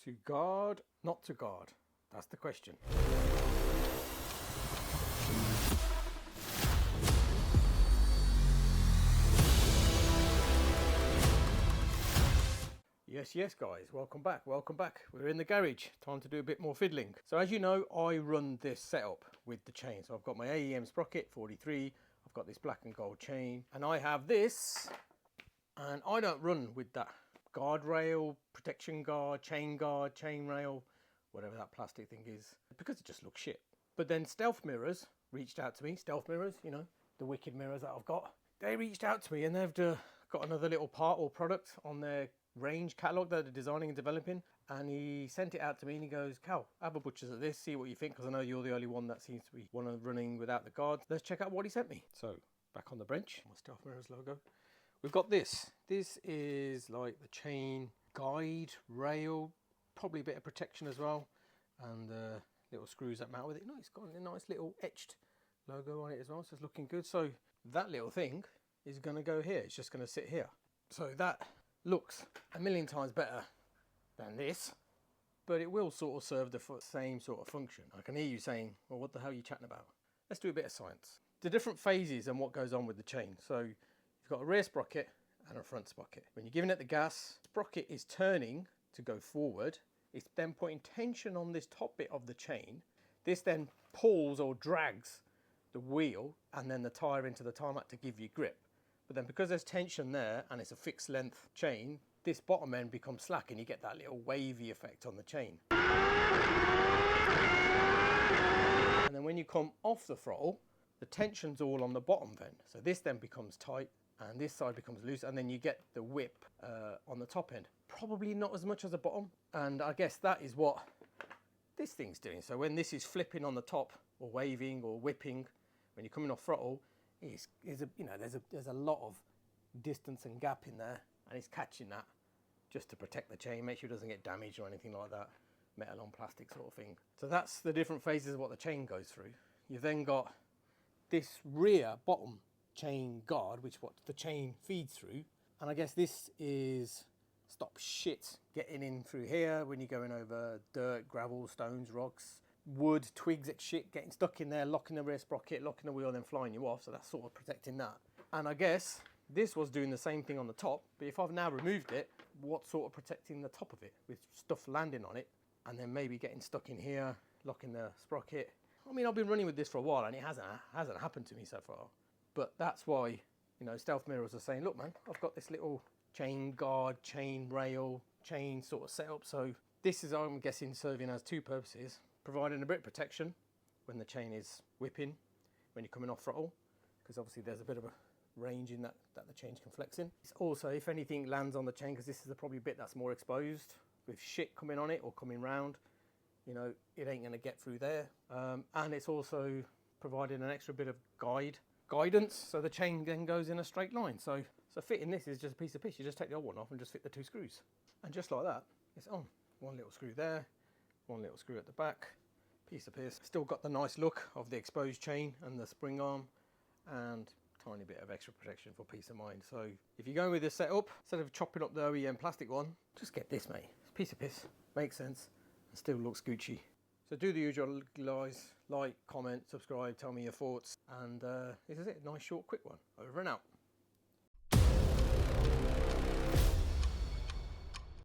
To guard, not to guard? That's the question. Yes guys, welcome back. We're in the garage, time to do a bit more fiddling. So as you know, I run this setup with the chain. So I've got my AEM sprocket 43, I've got this black and gold chain, and I have this, and I don't run with that guardrail, protection guard, chain rail, whatever that plastic thing is, because it just looks shit. But then Stealth Mirrors reached out to me, Stealth Mirrors, you know, the wicked mirrors that I've got. They reached out to me and they've got another little part or product on their range catalogue that they're designing and developing, and he sent it out to me and he goes, Cal, have a butcher's at this, see what you think, because I know you're the only one that seems to be one of running without the guards. Let's check out what he sent me. So back on the bench, my Stealth Mirrors logo, we've got this is like the chain guide rail, probably a bit of protection as well, and little screws that mount with it. No, it's got a nice little etched logo on it as well, so it's looking good. So that little thing is going to go here, it's just going to sit here. So that looks a million times better than this, but it will sort of serve the same sort of function. I can hear you saying, well, what the hell are you chatting about? Let's do a bit of science. The different phases and what goes on with the chain. So you've got a rear sprocket and a front sprocket. When you're giving it the gas, sprocket is turning to go forward. It's then putting tension on this top bit of the chain. This then pulls or drags the wheel and then the tyre into the tarmac to give you grip. But then because there's tension there and it's a fixed length chain, this bottom end becomes slack and you get that little wavy effect on the chain. And then when you come off the throttle, the tension's all on the bottom then. So this then becomes tight and this side becomes loose, and then you get the whip on the top end. Probably not as much as the bottom, and I guess that is what this thing's doing. So when this is flipping on the top or waving or whipping, when you're coming off throttle, there's a lot of distance and gap in there, and it's catching that just to protect the chain, make sure it doesn't get damaged or anything like that, metal on plastic sort of thing. So that's the different phases of what the chain goes through. You've then got this rear bottom chain guard, which what the chain feeds through, and I guess this is stop shit getting in through here when you're going over dirt, gravel, stones, rocks, wood, twigs, shit getting stuck in there, locking the rear sprocket, locking the wheel, and then flying you off. So that's sort of protecting that. And I guess this was doing the same thing on the top, but if I've now removed it, what's sort of protecting the top of it with stuff landing on it and then maybe getting stuck in here, locking the sprocket. I mean, I've been running with this for a while and it hasn't happened to me so far. But that's why, you know, Stealth Mirrors are saying, look man, I've got this little chain guard, chain rail, chain sort of setup. So this is, I'm guessing, serving as two purposes: providing a bit of protection when the chain is whipping, when you're coming off throttle, because obviously there's a bit of a range in that the chain can flex in. It's also, if anything lands on the chain, because this is probably a bit that's more exposed, with shit coming on it or coming round, you know, it ain't going to get through there. And it's also providing an extra bit of guidance, so the chain then goes in a straight line. So fitting this is just a piece of piss. You just take the old one off and just fit the two screws, and just like that, it's on. One little screw there, one little screw at the back, piece of piss. Still got the nice look of the exposed chain and the spring arm, and tiny bit of extra protection for peace of mind. So if you're going with this setup, instead of chopping up the OEM plastic one, just get this, mate. It's a piece of piss, makes sense, and still looks Gucci. So do the usual, guys: like, comment, subscribe, tell me your thoughts, and this is it. Nice, short, quick one. Over and out.